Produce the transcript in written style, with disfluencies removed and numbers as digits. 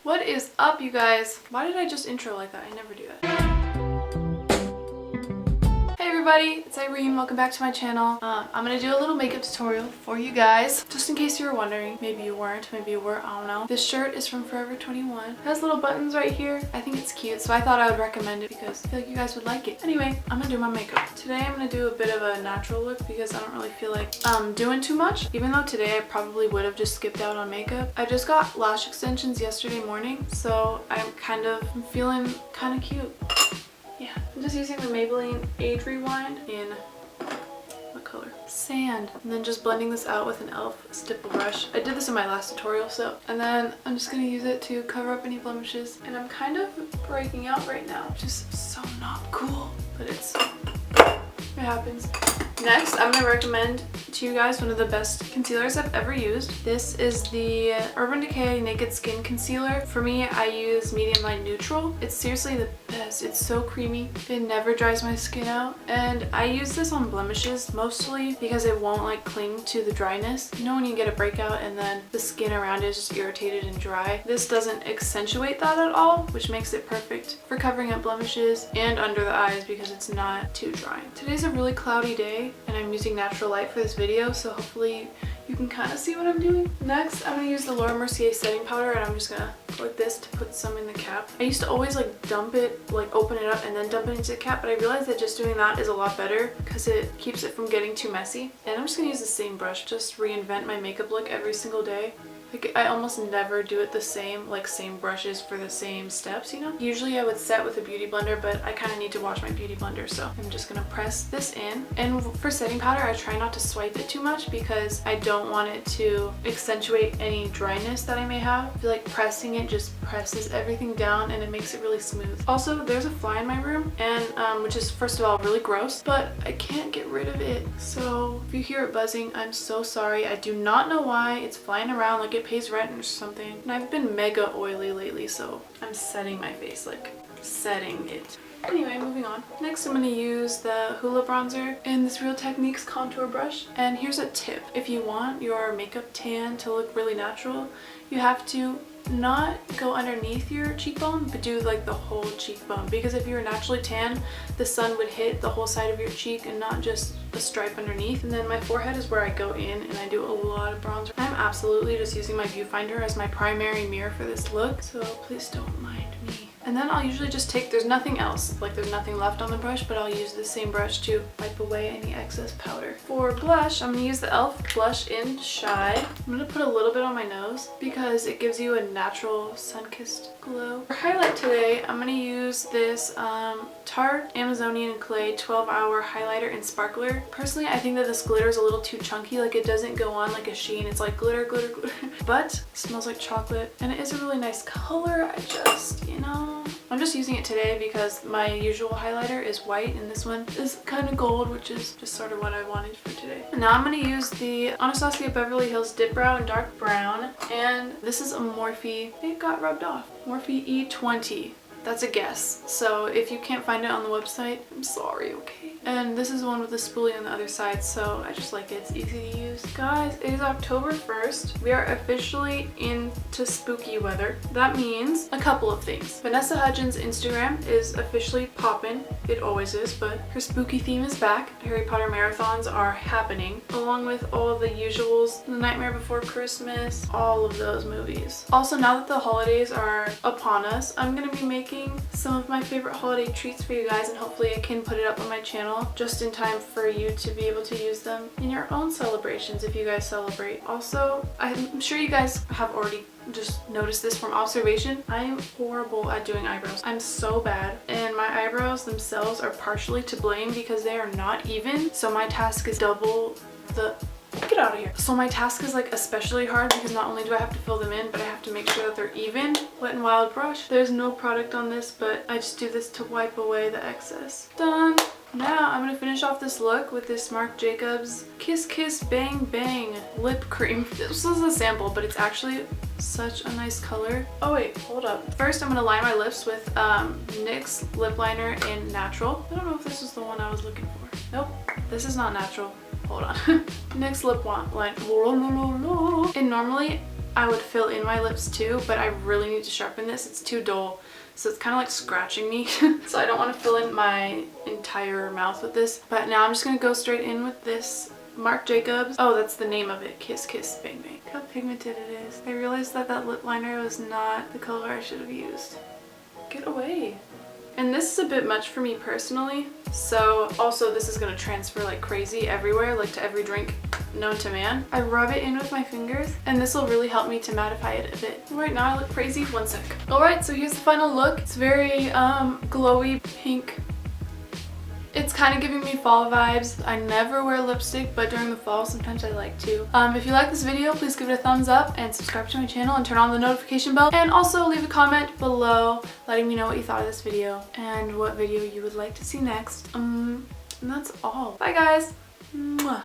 What is up, you guys? Why did I just intro like that? I never do that. Hey everybody, it's Irene. Welcome back to my channel. I'm gonna do a little makeup tutorial for you guys. Just in case you were wondering, maybe you weren't, maybe you were, I don't know. This shirt is from Forever 21. It has little buttons right here. I think it's cute, so I thought I would recommend it because I feel like you guys would like it. Anyway, I'm gonna do my makeup. Today I'm gonna do a bit of a natural look because I don't really feel like doing too much. Even though today I probably would have just skipped out on makeup. I just got lash extensions yesterday morning, so I'm feeling kind of cute. Yeah, I'm just using the Maybelline Age Rewind in, what color? Sand. And then just blending this out with an e.l.f. stipple brush. I did this in my last tutorial, and then I'm just gonna use it to cover up any blemishes. And I'm kind of breaking out right now, which is so not cool, but it happens. Next, I'm gonna recommend to you guys one of the best concealers I've ever used. This is the Urban Decay Naked Skin Concealer. For me, I use Medium Light Neutral. It's seriously the best. It's so creamy. It never dries my skin out. And I use this on blemishes mostly because it won't like cling to the dryness. You know when you get a breakout and then the skin around it is just irritated and dry? This doesn't accentuate that at all, which makes it perfect for covering up blemishes and under the eyes because it's not too dry. Today's a really cloudy day and I'm using natural light for this video, so hopefully you can kind of see what I'm doing. Next, I'm going to use the Laura Mercier setting powder, and I'm just going to go like this to put some in the cap. I used to always like dump it, like open it up and then dump it into the cap, but I realized that just doing that is a lot better because it keeps it from getting too messy. And I'm just going to use the same brush, just reinvent my makeup look every single day. Like, I almost never do it the same, like same brushes for the same steps, you know? Usually I would set with a beauty blender, but I kind of need to wash my beauty blender, so I'm just gonna press this in. And for setting powder, I try not to swipe it too much because I don't want it to accentuate any dryness that I may have. I feel like pressing it just presses everything down and it makes it really smooth. Also, there's a fly in my room, and which is first of all really gross, but I can't get rid of it. So if you hear it buzzing, I'm so sorry. I do not know why. It's flying around like it pays rent or something. And I've been mega oily lately, so I'm setting my face, like setting it. Anyway, moving on. Next, I'm going to use the Hoola bronzer in this Real Techniques contour brush. And here's a tip. If you want your makeup tan to look really natural, you have to not go underneath your cheekbone, but do like the whole cheekbone, because if you're naturally tan, the sun would hit the whole side of your cheek and not just a stripe underneath. And then my forehead is where I go in and I do a lot of bronzer. I'm absolutely just using my viewfinder as my primary mirror for this look, so please don't mind me. And then I'll usually just take, there's nothing else, like there's nothing left on the brush, but I'll use the same brush to wipe away any excess powder. For blush, I'm going to use the e.l.f. blush in Shy. I'm going to put a little bit on my nose because it gives you a natural sun-kissed glow. For highlight today, I'm going to use this Tarte Amazonian Clay 12-hour highlighter in Sparkler. Personally, I think that this glitter is a little too chunky, like it doesn't go on like a sheen. It's like glitter, glitter, glitter, but it smells like chocolate and it is a really nice color. I just, you know, I'm just using it today because my usual highlighter is white and this one is kind of gold, which is just sort of what I wanted for today. And now I'm going to use the Anastasia Beverly Hills Dip Brow in dark brown, and this is a Morphe, it got rubbed off, Morphe E20. That's a guess, so if you can't find it on the website, I'm sorry, okay? And this is the one with the spoolie on the other side, so I just like it. It's easy to use. Guys, it is October 1st. We are officially into spooky weather. That means a couple of things. Vanessa Hudgens' Instagram is officially poppin'. It always is, but her spooky theme is back. Harry Potter marathons are happening, along with all the usuals, The Nightmare Before Christmas, all of those movies. Also, now that the holidays are upon us, I'm gonna be making some of my favorite holiday treats for you guys, and hopefully I can put it up on my channel just in time for you to be able to use them in your own celebrations if you guys celebrate. Also, I'm sure you guys have already just noticed this from observation. I'm horrible at doing eyebrows. I'm so bad, and my eyebrows themselves are partially to blame because they are not even, so my task is double the... Get out of here. So my task is like especially hard because not only do I have to fill them in, but I have to make sure that they're even. Wet n Wild brush. There's no product on this, but I just do this to wipe away the excess. Done. Now I'm gonna finish off this look with this Marc Jacobs Kiss Kiss Bang Bang lip cream. This is a sample, but it's actually such a nice color. Oh wait, hold up. First I'm gonna line my lips with NYX lip liner in Natural. I don't know if this is the one I was looking for. Nope, this is not Natural. Hold on. NYX lip line. And normally I would fill in my lips too, but I really need to sharpen this. It's too dull. So it's kind of like scratching me. So I don't want to fill in my entire mouth with this. But now I'm just going to go straight in with this Marc Jacobs. Oh, that's the name of it. Kiss Kiss Bang Bang. Look how pigmented it is. I realized that that lip liner was not the color I should have used. Get away. And this is a bit much for me personally. So also this is going to transfer like crazy everywhere, like to every drink known to man. I rub it in with my fingers and this will really help me to mattify it a bit. Right now I look crazy. One sec. Alright, so here's the final look. It's very glowy pink. It's kind of giving me fall vibes. I never wear lipstick, but during the fall sometimes I like to. If you like this video, please give it a thumbs up and subscribe to my channel and turn on the notification bell. And also leave a comment below letting me know what you thought of this video and what video you would like to see next. And that's all. Bye guys! Mwah.